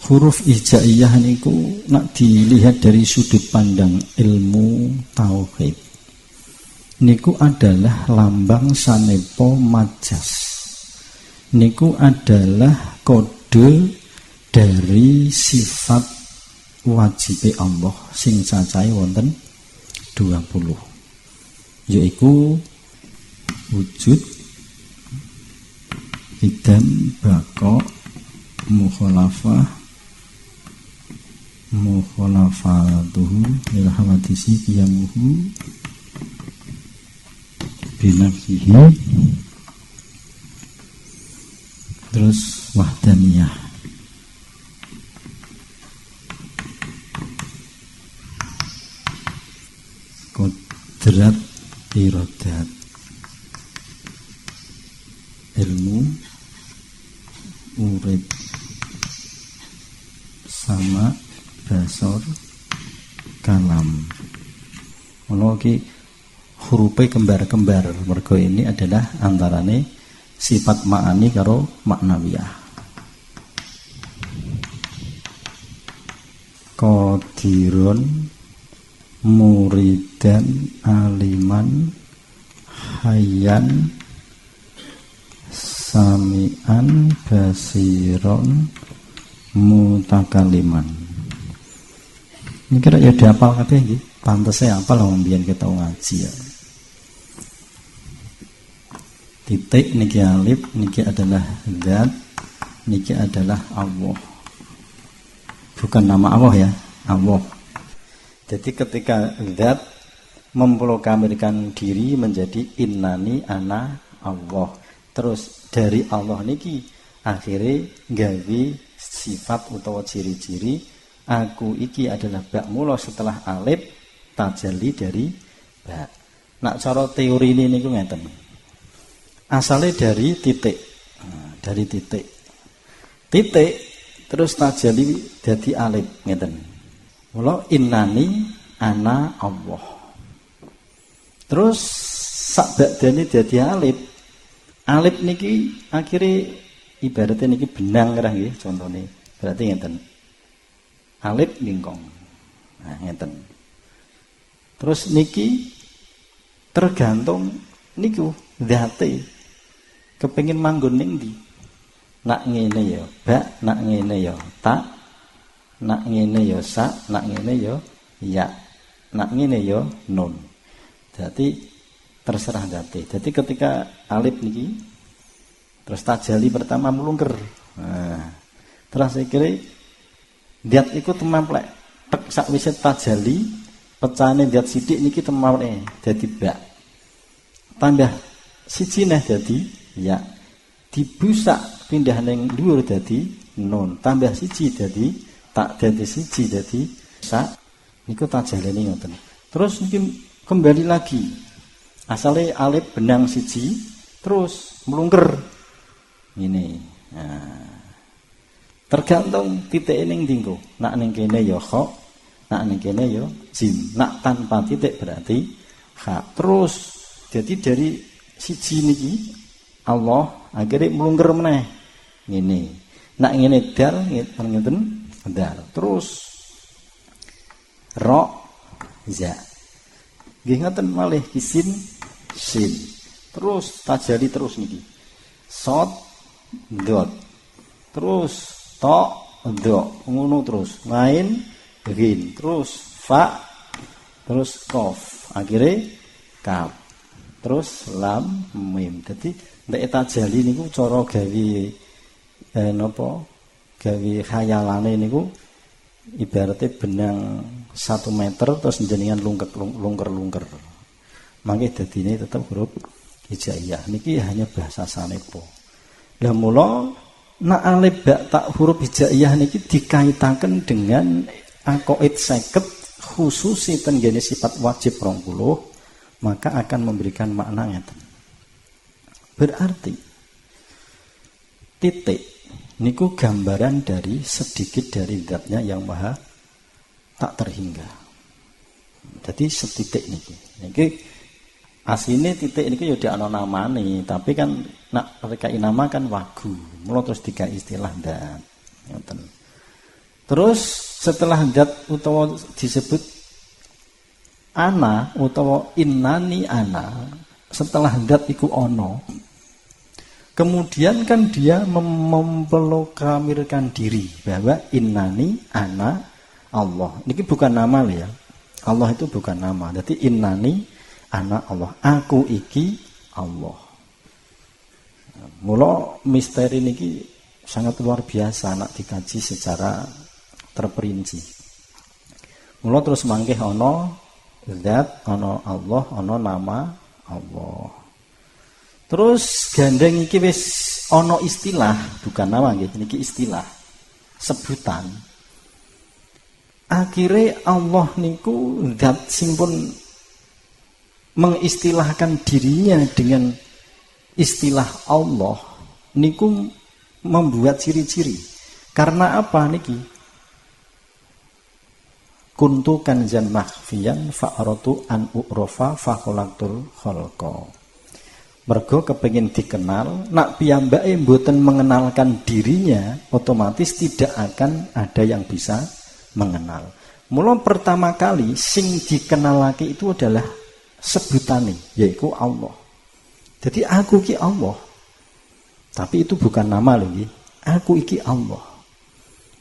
huruf hijaiyah niku nak dilihat dari sudut pandang ilmu tauhid niku adalah lambang sanepa majas. Niku adalah kode dari sifat wajib Allah sing cacahe wonten 20, yaiku wujud, idam, bako, mukhalafatuhu lil hawadisi qiyamuhu binafsihi, terus wahdaniyah. Kodrat irodat, ilmu, urip, sama, basor, kalam. Ono iki hurufe kembar-kembar, mergo ini adalah antarane sifat ma'ani karo maknawiyah. Qadirun, muridan, aliman, hayyan, sami'an, basiron, mutakaliman. Ini kira ya dihafal kabeh nggih. Pantese apal wong biyen kita ngaji ya. Titik niki alif, niki adalah zat, niki adalah Allah. Bukan nama Allah ya, Allah. Jadi ketika zat memproklamirkan diri menjadi innani ana Allah. Terus dari Allah niki akhirnya gawe sifat utawa ciri-ciri aku iki adalah bak, mula setelah alif tajalli dari bak. Nak cara teori ini niku ngeten. Asalnya dari titik. Nah, dari titik. Titik terus tajalli dadi alif ngeten. Mula innani ana Allah. Terus sakbadane dadi alif. Alif niki akhirnya ibaratnya niki benang kerah nggih contone. Berarti ngeten. Alif lingkong. Nah, ngeten. Terus niki tergantung niku dzate kepengin manggon ning ndi. Nak ngene ya ba, nak ngene ya ta, nak ngene ya sa, nak ngene ya ya, nak ngene ya nun. Jadi terserah dzate. Jadi ketika alif niki terus tajalli pertama melungker. Nah, terus akhirnya zat iku temamplek. Tek sakwise tajalli pecahane zat sithik niki temamplek dadi ba. Tambah siji neh dadi ya. Dibusak pindah ning dhuwur dadi nun. Tambah siji dadi tak, dadi siji dadi sa. Niku tajalline ngoten. Terus niki kembali lagi. Asale alif benang siji terus melungker. Ini. Nah. Tergantung titik ning ndi engko. Nak ning kene ya kha, nak ning kene ya jim. Nak tanpa titik berarti kha. Terus jadi dari siji niki Allah akhirnya melungker meneh. Ngene. Nak ngene dal ngeten dal. Terus ra za. Nggih ngoten malih isin sin. Terus tajalli terus niki. Sod dot. Terus ta dha ngono terus main gin terus fa terus qaf akhire kaf terus lam mim. Dadi nek tajalli niku cara gawe napa gawe khayalane niku ibaratnya benang 1 meter terus jenengan lungker. Mangke dadine tetep huruf hijaiyah. Niki hanya bahasa sanepa. Lah mula nak alif ba tak huruf hijaiyah niki dikaitaken dengan aqaid 50 khusus tenggene sifat wajib 20, maka akan memberikan makna ngeten. Berarti titik niku gambaran dari sedikit dari zatnya yang maha tak terhingga. Jadi setitik niki. Niki asline titik niki ya dak ana namane, tapi kan nak rekai nama kan wagu. Mula terus dikai istilah zat. Ngoten. Terus setelah zat utawa disebut ana utawa innani ana, setelah zat iku ono, kemudian kan dia memproklamirkan diri bahwa innani ana Allah. Ini bukan nama ya. Allah itu bukan nama. Jadi innani ana Allah. Aku iki Allah. Mula misteri niki sangat luar biasa nak dikaji secara terperinci. Mula terus mangkeh ana zat, ana Allah, ana nama Allah. Terus gandeng iki wis ana istilah, bukan nama nggih, niki istilah, sebutan. Akhirnya Allah niku zat sing pun mengistilahkan dirinya dengan istilah Allah niku membuat ciri-ciri. Karena apa niki? Kuntu kanzan makhfiyan fa'aratu an u'rofa fakholaktul kholqa. Mergo kepengin dikenal, nak piyambake mboten mengenalkan dirinya, otomatis tidak akan ada yang bisa mengenal. Mula pertama kali sing dikenalake itu adalah sebutane, yaitu Allah. Jadi aku iki Allah. Tapi itu bukan nama lagi. Aku iki Allah.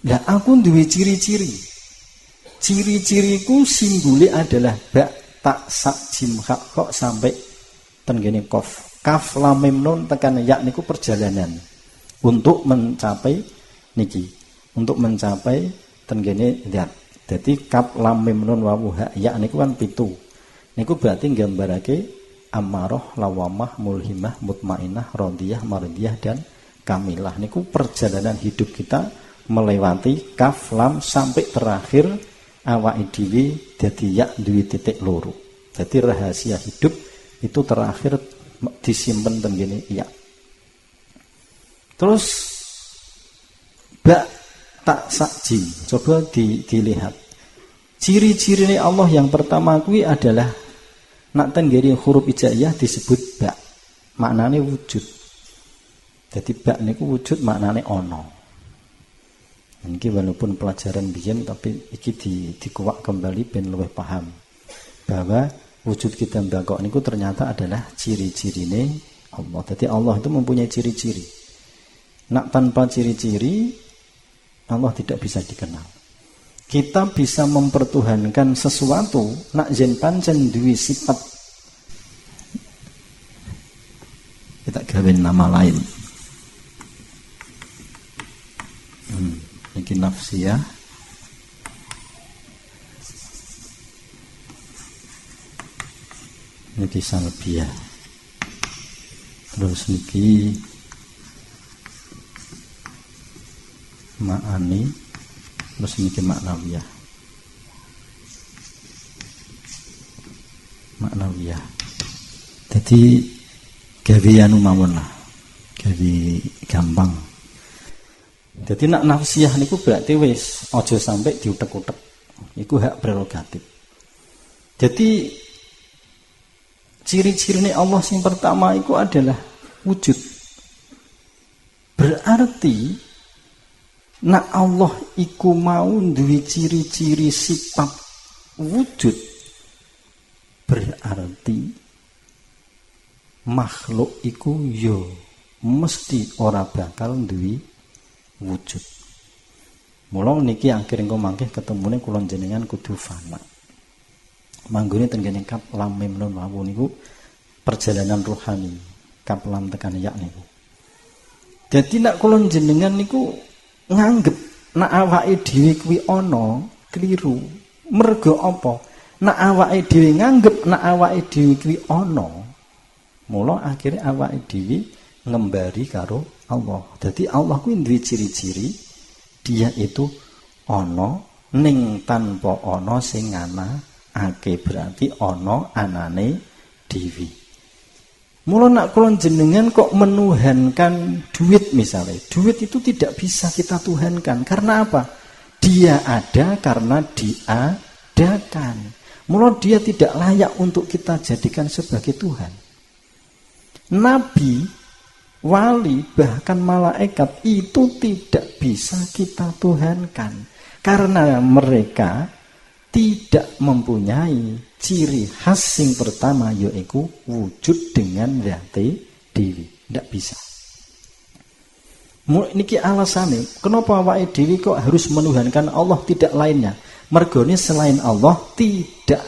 Lah aku duwe ciri-ciri. Ciri-ciriku simbole adalah ba, ta, sa, jim, ha, kok sampai tenggene kof. Kaf, lam, mim, nun tekan ya niku perjalanan untuk mencapai niki, untuk mencapai tenggene zat. Jadi kaf, lam, mim, nun, wawu, ha, ya niku kan 7. Niku berarti nggambarake amarah, lawamah, mulhimah, mutmainah, radiyah, mardiyah dan kamilah. Niku perjalanan hidup kita melewati kaf, lam sampai terakhir awake dhewe dadi ya duwe titik loro. Jadi rahasia hidup itu terakhir disimpen tenggene ya. Terus ba, tak, sa, jim. Coba dilihat. Ciri-ciri Allah yang pertama kuwi adalah nak tenggene huruf hijaiyah disebut ba. Maknane wujud. Jadi ba niku wujud maknane ono. Ini walaupun pelajaran biyen tapi iki dikuak kembali ben luwih paham bahwa wujud kita mbakok niku ternyata adalah ciri-cirine Allah. Jadi Allah itu mempunyai ciri-ciri. Nak tanpa ciri-ciri Allah tidak bisa dikenal. Kita bisa mempertuhankan sesuatu nak jen pancen duwe sifat kita gawe nama lain. Niki nafsiyah. Niki salbiyah. Terus niki ma'ani. Terus niki maknawiyah. Maknawiyah. Jadi gawe anu mawon lah. Gawe gampang. Jadi nak nafsiyah niku berarti wis aja sampai diutek-utek. Iku hak prerogatif. Jadi ciri-cirine Allah yang pertama itu adalah wujud. Berarti nak Allah iku mau duwe ciri-ciri sifat wujud, berarti makhluk iku yo mesti ora bakal duwe wujud. Mula niki akhir engko mangke ketemune kula jenengan kudu fana. Manggone tenggene kap lam mim nun wawu niku perjalanan rohani. Kap lam tekan ya niku. Dadi nek kula jenengan niku nganggep nek awake dhewe kuwi ana keliru. Mergo apa? Nek awake dhewe nganggep nek awake dhewe kuwi ana. Mula akhire awake dhewe ngembari karo Allah. Jadi Allah kuwi duwe ciri-ciri dia itu ana ning tanpa ana sing nganakake, berarti ana anane dhewe. Mula nak kula jenengan kok menuhankan duit misalnya. Duit itu tidak bisa kita tuhankan. Karena apa? Dia ada karena diadakan. Mula dia tidak layak untuk kita jadikan sebagai Tuhan. Nabi, wali, bahkan malaikat itu tidak bisa kita tuhankan. Karena mereka tidak mempunyai ciri khas yang pertama, yaitu wujud dengan zati dewi. Tidak bisa. Niki alasannya, kenapa awake dhewe kok harus menuhankan Allah tidak lainnya? Mergone selain Allah tidak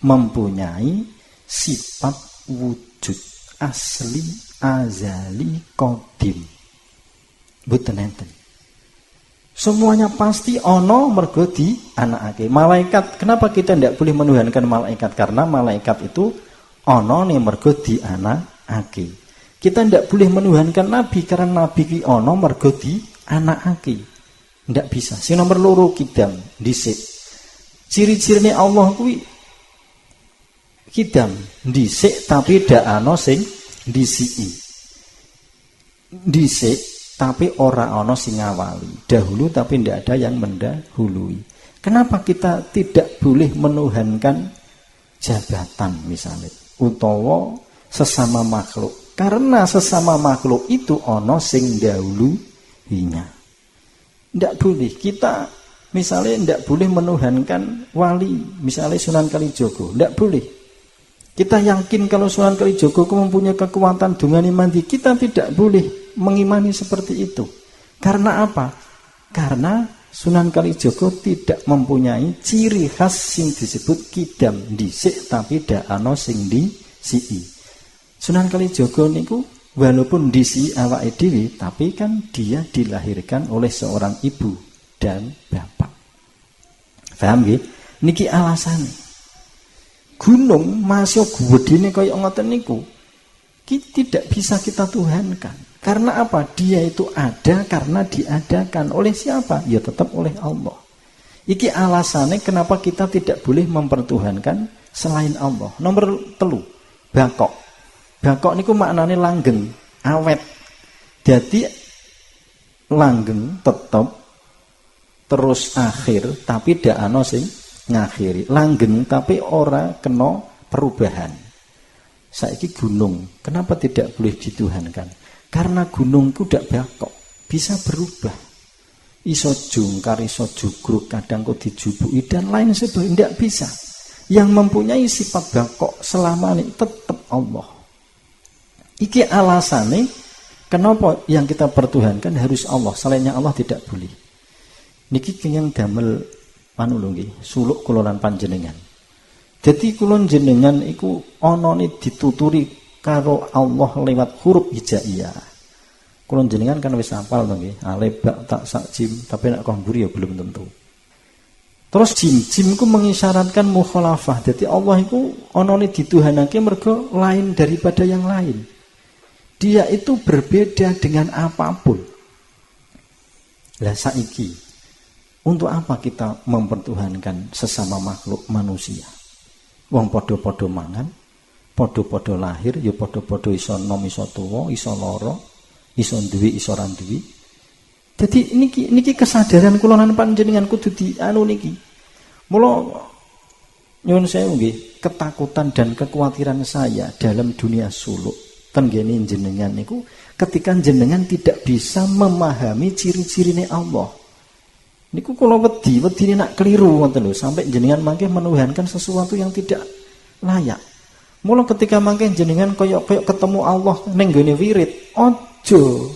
mempunyai sifat wujud asli, azali, qadim. Mboten enten. Semuanya pasti ono mergo di anakake. Malaikat, kenapa kita tidak boleh menuhankan malaikat? Karena malaikat itu ono nih mergo di anakake. Kita tidak boleh menuhankan nabi karena nabi ki ono mergo di anakake. Tidak bisa. Sing nomor loro kidam dhisik. Ciri-cirine Allah kuwi kidam dhisik tapi dak ana sing disiki. Dhisik tapi ora ana sing ngawali. Dahulu tapi tidak ada yang mendahului. Kenapa kita tidak boleh menuhankan jabatan misalnya utawa sesama makhluk? Karena sesama makhluk itu ana sing dahuluinya. Tidak boleh kita misalnya tidak boleh menuhankan wali, misalnya Sunan Kalijogo, tidak boleh. Kita yakin kalau Sunan Kalijogo mempunyai kekuatan dungani mandi, kita tidak boleh mengimani seperti itu. Karena apa? Karena Sunan Kalijogo tidak mempunyai ciri khas yang disebut kidam dhisik tapi dak ana sing disiki. Sunan Kalijogo niku walaupun disi awake dhewe tapi kan dia dilahirkan oleh seorang ibu dan bapak. Paham nggih? Niki alasannya. Gunung masih gedene kaya ngoten niku tidak bisa kita tuhankan. Karena apa? Dia itu ada karena diadakan. Oleh siapa? Ya tetap oleh Allah. Iki alasannya kenapa kita tidak boleh mempertuhankan selain Allah. Nomor 3, bakok. Bakok niku maknane langgeng, awet. Jadi langgeng tetap terus akhir tapi dak ana sing ngakhiri. Langgeng tapi ora kena perubahan. Saiki gunung, kenapa tidak boleh dituhankan? Karena gunung itu tidak bakok, bisa berubah. Iso jungkar, iso jugruk, kadang kok dijubuki dan lain sebagainya. Tidak bisa. Yang mempunyai sifat bakok selama ini tetap Allah. Iki alasannya kenapa yang kita pertuhankan harus Allah, selainnya Allah tidak boleh. Niki yang damel anu lho nggih, suluk kula lan panjenengan. Jadi kula jenengan iku ana dituturi karo Allah lewat huruf hijaiyah. Kula jenengan kan wis hafal to nggih, alif ba ta sa jim, tapi nek kok mburi ya belum tentu. Terus jim ku mengisyaratkan mukhalafah. Jadi Allah iku ana dituhanake mergo lain daripada yang lain. Dia itu berbeda dengan apapun. Lah saiki untuk apa kita mempertuhankan sesama makhluk manusia? Wong padha-padha mangan, padha-padha lahir, ya padha-padha iso nom, iso tuwa, iso lara, iso duwe, iso ora duwe. Jadi niki kesadaran kula lan panjenengan kudu dianu niki. Mula nyuwun sewu nggih, ketakutan dan kekhawatiran saya dalam dunia suluk tenggene jenengan niku ketika jenengan tidak bisa memahami ciri-cirine Allah. Niku kula wedi nak keliru ngoten lho, sampai jenengan mangke menuhankan sesuatu yang tidak layak. Mula ketika mangke jenengan koyok ketemu Allah ning nggone wirid, ojo.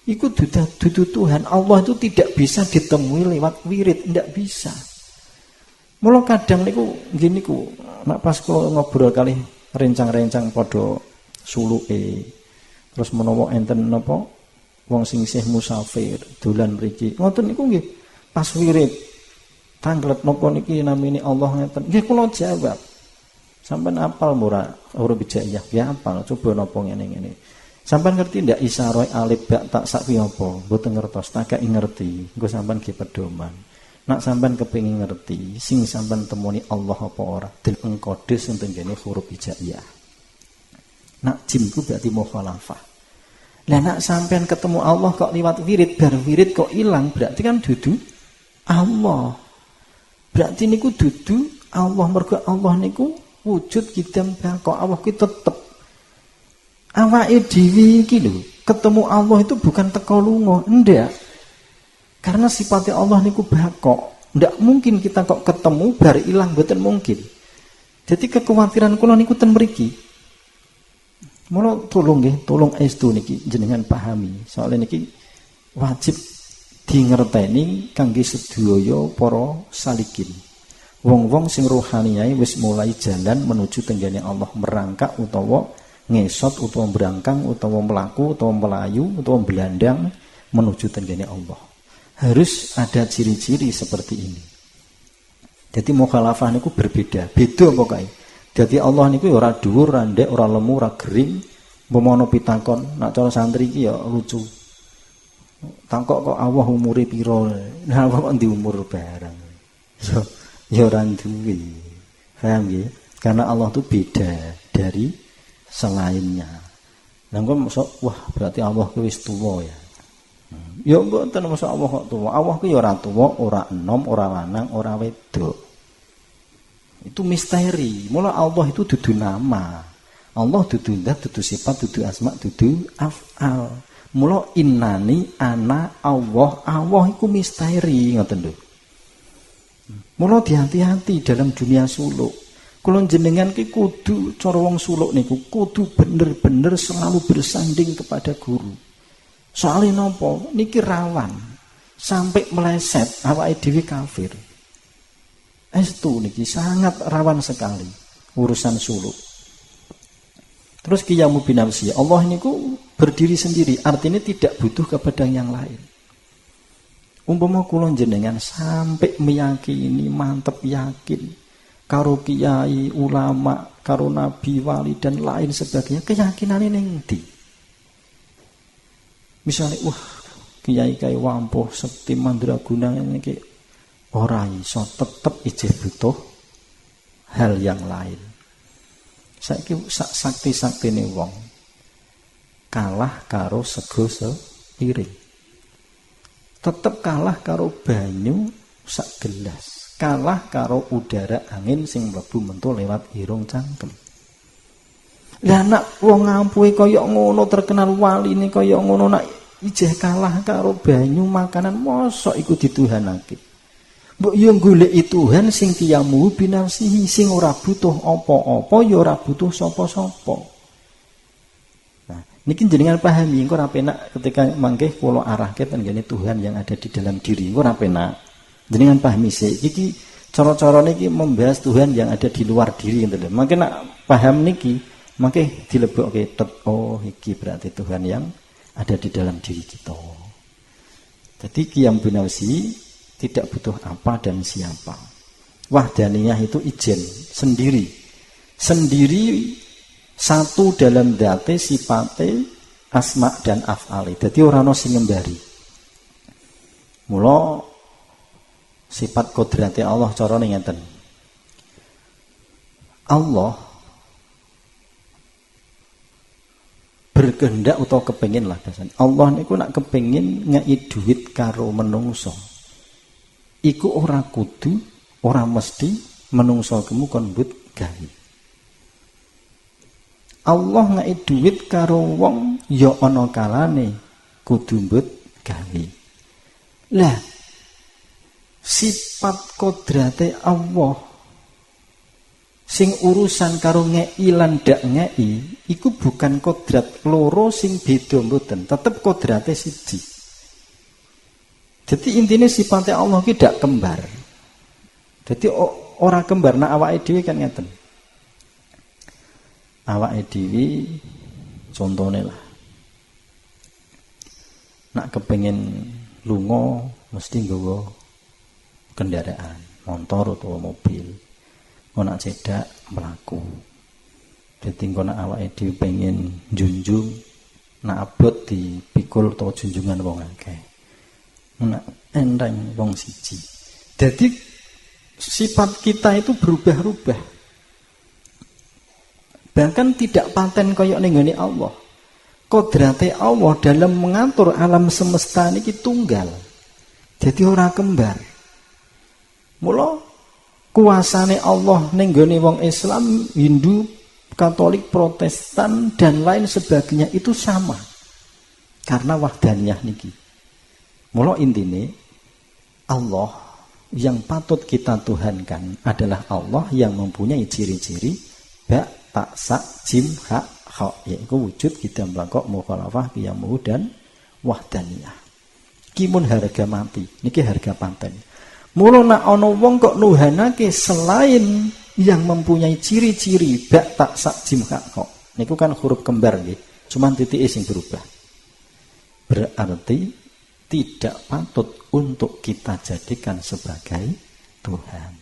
Iku dudu Tuhan. Allah itu tidak bisa ditemui lewat wirid, tidak bisa. Mula kadang niku nggih niku, nek pas kula ngobrol kali rencang-rencang padha suluke. Terus menawa enten napa wong sing isih musafir dolan mriki. Ngoten niku nggih pas wirid. Tanglet napa niki namine Allah ngeten. Nggih kula jawab. Sampeyan apal mura huruf hijaiyah? Ya apal, coba napa ngene-ngene. Sampeyan ngerti ndak isyarat alif ba ta sak piye apa? Mboten ngertos, tak ngerti. Engko sampeyan ki pedoman. Nak sampeyan kepengin ngerti, sing sampeyan temoni Allah apa ora? Den kode sing tenggene huruf hijaiyah. Nak jimku berarti mukhalafah. Lah nak sampeyan ketemu Allah kok liwat wirid, bar wirid kok ilang, berarti kan dudu Allah. Berarti niku dudu Allah, mergo Allah niku wujud kidam bakok. Allah ki tetep awake dhewe iki lho, ketemu Allah itu bukan teko lunga, ndak. Karena sifatnya Allah niku bakok. Ndak mungkin kita kok ketemu bar ilang, mboten mungkin. Jadi kekhawatiran kula niku ten mriki. Mula tolong nggih, tolong estu niki jenengan pahami. Soalnya niki wajib dingerteni kangge sedaya para salikin. Wong-wong sing rohaniae wis mulai jalan menuju tenggane Allah, merangkak utawa ngesot utawa berangkang utawa melaku utawa melayu utawa belandang menuju tenggane Allah. Harus ada ciri-ciri seperti ini. Jadi mukhalafah niku berbeda. Beda pokoke. Jadi Allah niku ora dhuwur, ora ndek, ora lemu, ora gering. Umpama pitakon, nak cara santri iki ya lucu. Tangkok kok Allah umure pira? Nah, kok ndi umur barang. Ya ora duwe. Paham nggih? Karena Allah itu beda dari selainnya. Nah, kok mosok wah berarti Allah ku wis tuwa ya. Ya mboten mosok Allah kok tuwa. Allah ku ya ora tuwa, ora enom, ora lanang, ora wedok. Itu misteri. Mula Allah itu dudu nama. Allah dudu zat, dudu sifat, dudu asma, dudu af'al. Mula innani ana Allah. Allah itu misteri, ngoten lho. Mula hati-hati dalam dunia suluk. Kula jenengan ki kudu cara wong suluk niku kudu bener-bener selalu bersanding kepada guru. Soalnya napa? Niki rawan sampai meleset awake dhewe kafir. Estu niki sangat rawan sekali urusan suluk. Terus qiyamu binafsi, Allah niku berdiri sendiri, artinya tidak butuh kepada yang lain. Umpama kula jenengan sampai meyakini, mantep yakin karo kiai, ulama, karo nabi, wali dan lain sebagainya, keyakinane ning ndi? Misalnya kiai wampuh sekti mandraguna niki ora iso, tetep ijeh butuh hal yang lain. Saiki sakti-saktine wong kalah karo sego sepiring. Tetep kalah karo banyu sak gelas. Kalah karo udara angin sing mlebu mentu lewat irung cangkem. Lah nek wong ngampuhe kaya ngono, terkenal waline kaya ngono, nek ijeh kalah karo banyu makanan, mosok iku dituhanake. Mbok yo goleki Tuhan sing qiyamu binafsihi, sing ora butuh apa-apa, ya ora butuh sapa-sapa. Nah, niki jenengan pahami, engko ora penak ketika mangke kula arahke tenggene Tuhan yang ada di dalam diri. Engko ora penak. Jenengan pahami sih, iki cara-cara niki membahas Tuhan yang ada di luar diri ngoten lho. Mangke nak paham niki, mangke dilebokke oh iki berarti Tuhan yang ada di dalam diri kita. Jadi qiyam binafsi tidak butuh apa dan siapa. Wahdaniyah itu ijen, sendiri. Sendiri satu dalam dzate, sifate, asma dan af'ali. Jadi ora ono sing ngembari. Mula sifat kodrate Allah carane ngeten. Allah berkehendak utawa kepengin lah biasanya. Allah niku nak kepengin ngei duit karo menungso. Iku ora kudu, ora mesti menungso kemu kon mbut gawe. Allah ngei duit karo wong ya ana kalane kudu mbut gawe. Lah sifat kodrate Allah sing urusan karo ngei lan dak ngei iku bukan kodrat loro sing beda mboten, tetep kodrate siji. Jadi intinya sifatnya Allah ki dak kembar. Jadi orang kembar, nah awake dhewe kan ngeten. Awake dhewe contone lah. Nak kepengin lunga mesti nggawa kendaraan, motor atau mobil. Ana cedak mlaku. Dadi engko nak awake dhewe pengen junjung, nak abot dipikul utawa junjungan wong akeh. Nak enteng wong siji. Jadi sifat kita itu berubah-ubah. Bahkan tidak paten kaya ning nggone Allah. Kodrate Allah dalam mengatur alam semesta niki tunggal. Jadi ora kembar. Mula kuasane Allah ning nggone wong Islam, Hindu, Katolik, Protestan dan lain sebagainya itu sama. Karena wahdaniyah niki. Mula intine Allah yang patut kita tuhankan adalah Allah yang mempunyai ciri-ciri ba, ta, sa, jim, ha, kha, yaitu wujud, qidam, baqo, mukhalafah, qiyamuhu dan wahdaniyah. Kimun harga mati, niki harga paten. Mula nek ana wong kok nuhanake selain yang mempunyai ciri-ciri ba, ta, sa, jim, ha, kha. Niku kan huruf kembar nggih, cuman titike sing berubah. Berarti tidak patut untuk kita jadikan sebagai Tuhan.